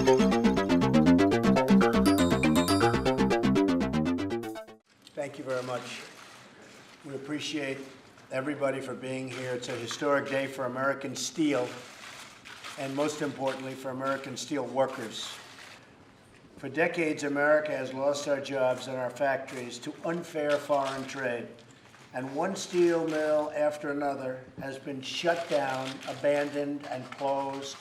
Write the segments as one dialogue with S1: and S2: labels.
S1: Thank you very much. We appreciate everybody for being here. It's a historic day for American steel, and most importantly, for American steel workers. For decades, America has lost our jobs and our factories to unfair foreign trade, and one steel mill after another has been shut down, abandoned, and closed,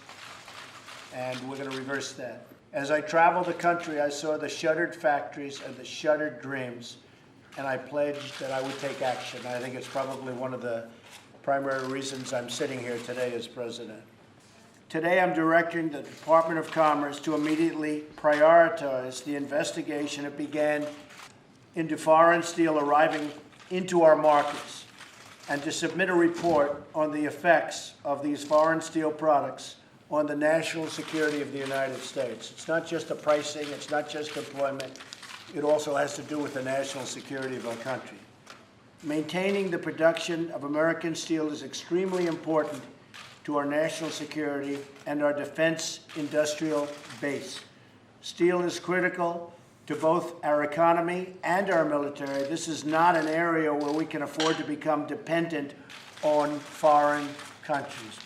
S1: and we're going to reverse that. As I traveled the country, I saw the shuttered factories and the shuttered dreams, and I pledged that I would take action. I think it's probably one of the primary reasons I'm sitting here today as president. Today, I'm directing the Department of Commerce to immediately prioritize the investigation that began into foreign steel arriving into our markets, and to submit a report on the effects of these foreign steel products on the national security of the United States. It's not just the pricing, it's not just employment, it also has to do with the national security of our country. Maintaining the production of American steel is extremely important to our national security and our defense industrial base. Steel is critical to both our economy and our military. This is not an area where we can afford to become dependent on foreign countries.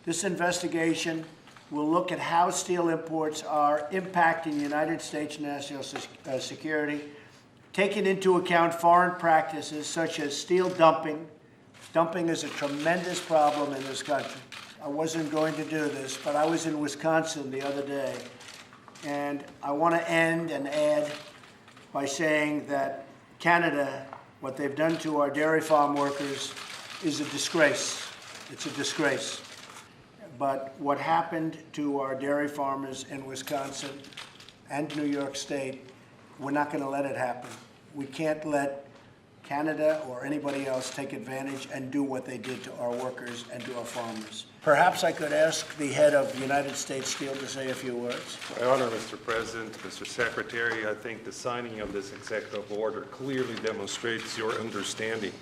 S1: This investigation will look at how steel imports are impacting the United States national security, taking into account foreign practices such as steel dumping. Dumping is a tremendous problem in this country. I wasn't going to do this, but I was in Wisconsin the other day, and I want to end and add by saying that Canada, what they've done to our dairy farm workers is a disgrace. It's a disgrace. But what happened to our dairy farmers in Wisconsin and New York State, we're not going to let it happen. We can't let Canada or anybody else take advantage and do what they did to our workers and to our farmers. Perhaps I could ask the head of United States Steel to say a few words.
S2: My honor, Mr. President, Mr. Secretary, I think the signing of this executive order clearly demonstrates your understanding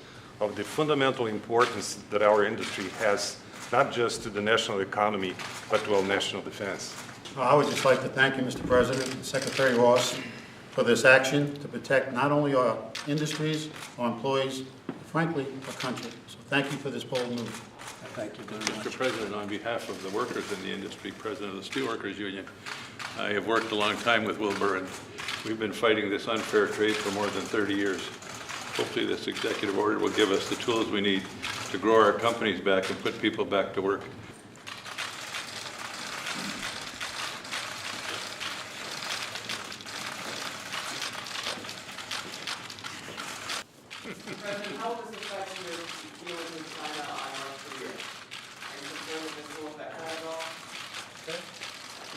S2: of the fundamental importance that our industry has, not just to the national economy, but to our national defense.
S3: I would just like to thank you, Mr. President, and Secretary Ross, for this action to protect not only our industries, our employees, but frankly, our country. So thank you for this bold move.
S1: Thank you very much.
S4: Mr. President, on behalf of the workers in the industry, President of the Steelworkers Union, I have worked a long time with Wilbur, and we've been fighting this unfair trade for more than 30 years. Hopefully this executive order will give us the tools we need to grow our companies back and put people back to work.
S5: President, how will this affect your dealings with China on North Korea? Are you concerned that this will affect that at all?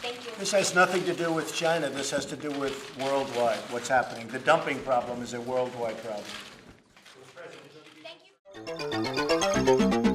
S6: Thank you.
S1: This has nothing to do with China. This has to do with worldwide, what's happening. The dumping problem is a worldwide problem.
S6: Thank you.